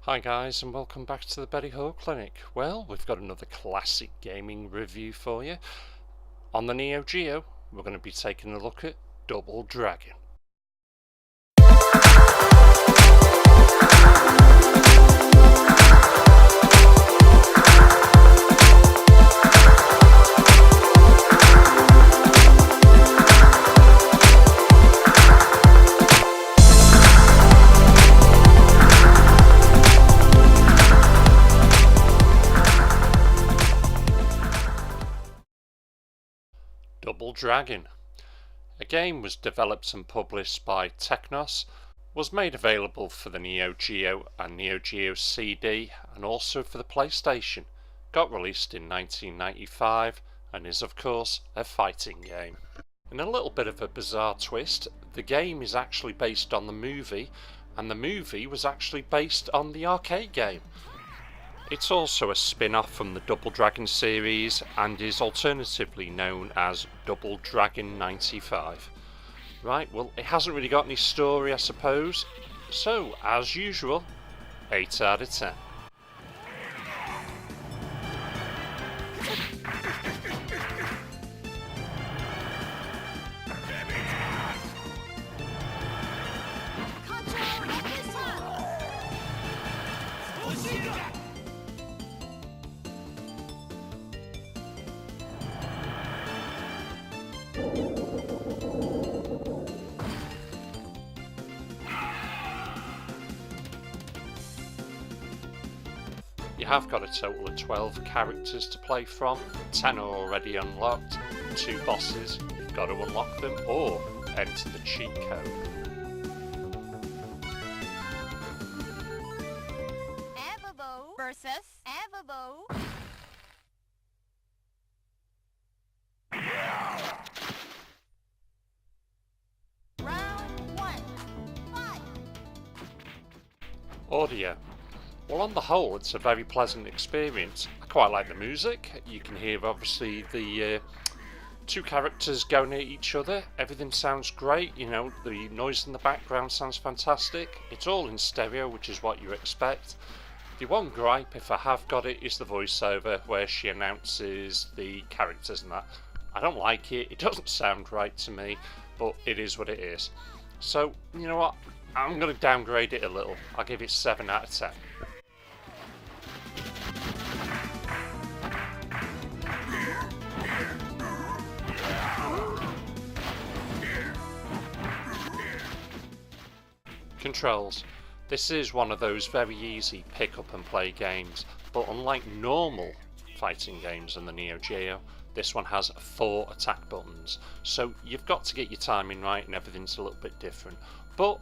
Hi guys, and welcome back to the Betty Hall Clinic. Well, we've got another classic gaming review for you. On the Neo Geo, we're going to be taking a look at Double Dragon. Double Dragon. A game was developed and published by Technos, was made available for the Neo Geo and Neo Geo CD and also for the PlayStation. Got released in 1995 and is of course a fighting game. In a little bit of a bizarre twist, the game is actually based on the movie and the movie was actually based on the arcade game. It's also a spin-off from the Double Dragon series and is alternatively known as Double Dragon 95. Right, well, it hasn't really got any story, I suppose. So, as usual, 8 out of 10. You have got a total of 12 characters to play from, 10 are already unlocked, 2 bosses, you've got to unlock them or enter the cheat code. Avabo versus Avabo. Round 1. Fight. Audio. Well, on the whole, it's a very pleasant experience. I quite like the music. You can hear obviously the two characters going at each other. Everything sounds great. You know, the noise in the background sounds fantastic. It's all in stereo, which is what you expect. The one gripe, if I have got it, is the voiceover where she announces the characters and that. I don't like it. It doesn't sound right to me, but it is what it is. So, you know what? I'm going to downgrade it a little. I'll give it 7 out of 10. Controls. This is one of those very easy pick up and play games, but unlike normal fighting games in the Neo Geo, this one has 4 attack buttons, so you've got to get your timing right and everything's a little bit different. But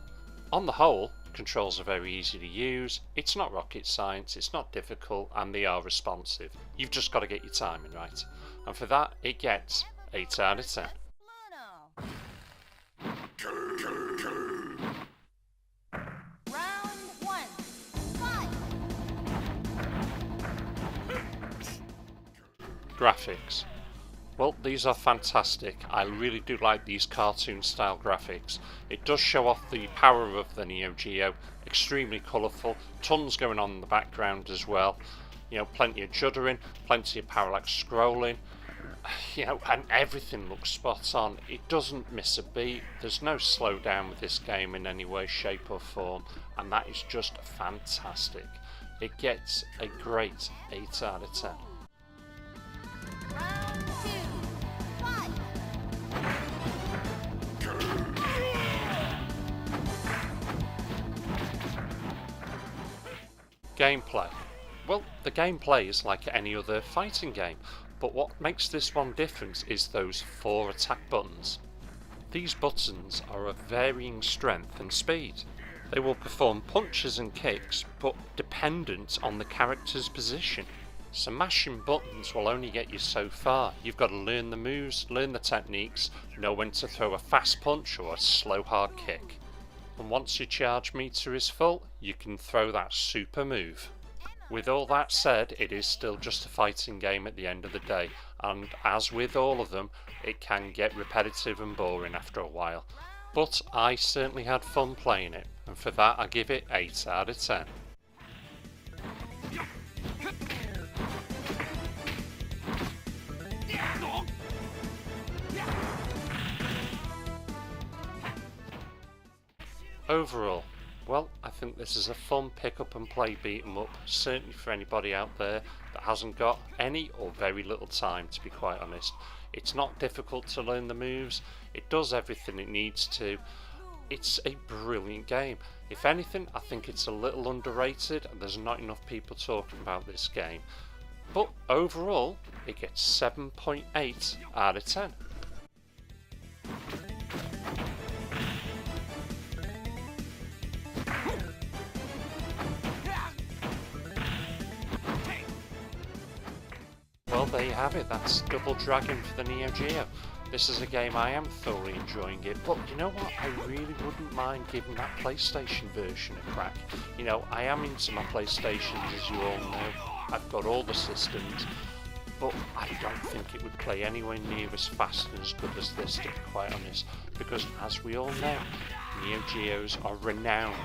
on the whole, controls are very easy to use, it's not rocket science, it's not difficult, and they are responsive. You've just got to get your timing right, and for that it gets 8 out of 10. Graphics. Well, these are fantastic. I really do like these cartoon style graphics. It does show off the power of the Neo Geo. Extremely colourful, tons going on in the background as well. You know, plenty of juddering, plenty of parallax scrolling. You know, and everything looks spot on. It doesn't miss a beat. There's no slowdown with this game in any way, shape or form, and that is just fantastic. It gets a great 8 out of 10. Round 2. Fight. Gameplay. Well, the gameplay is like any other fighting game, but what makes this one different is those 4 attack buttons. These buttons are of varying strength and speed. They will perform punches and kicks, but dependent on the character's position. So mashing buttons will only get you so far. You've got to learn the moves, learn the techniques, know when to throw a fast punch or a slow hard kick. And once your charge meter is full, you can throw that super move. With all that said, it is still just a fighting game at the end of the day, and as with all of them, it can get repetitive and boring after a while. But I certainly had fun playing it, and for that I give it 8 out of 10. overall, well, I think this is a fun pick up and play beat 'em up, certainly for anybody out there that hasn't got any or very little time, to be quite honest. It's not difficult to learn the moves, it does everything it needs to. It's a brilliant game. If anything, I think it's a little underrated and there's not enough people talking about this game. But overall, it gets 7.8 out of 10. Well, there you have it. That's Double Dragon for the Neo Geo. This is a game I am thoroughly enjoying it, but you know what? I really wouldn't mind giving that PlayStation version a crack. You know, I am into my PlayStations, as you all know. I've got all the systems, but I don't think it would play anywhere near as fast and as good as this, to be quite honest, because as we all know, Neo Geos are renowned,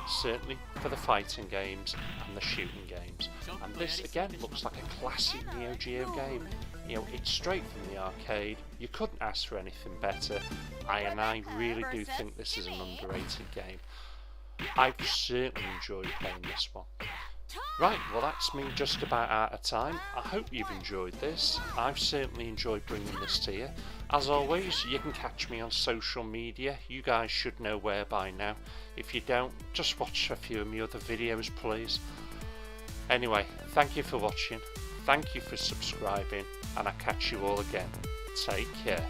certainly for the fighting games and the shooting games. And this again looks like a classic Neo Geo game. You know, it's straight from the arcade, you couldn't ask for anything better, and I really do think this is an underrated game. I've certainly enjoyed playing this one. Right, well that's me just about out of time. I hope you've enjoyed this. I've certainly enjoyed bringing this to you. As always, you can catch me on social media. You guys should know where by now. If you don't, just watch a few of my other videos, please. Anyway, thank you for watching. Thank you for subscribing, and I'll catch you all again. Take care.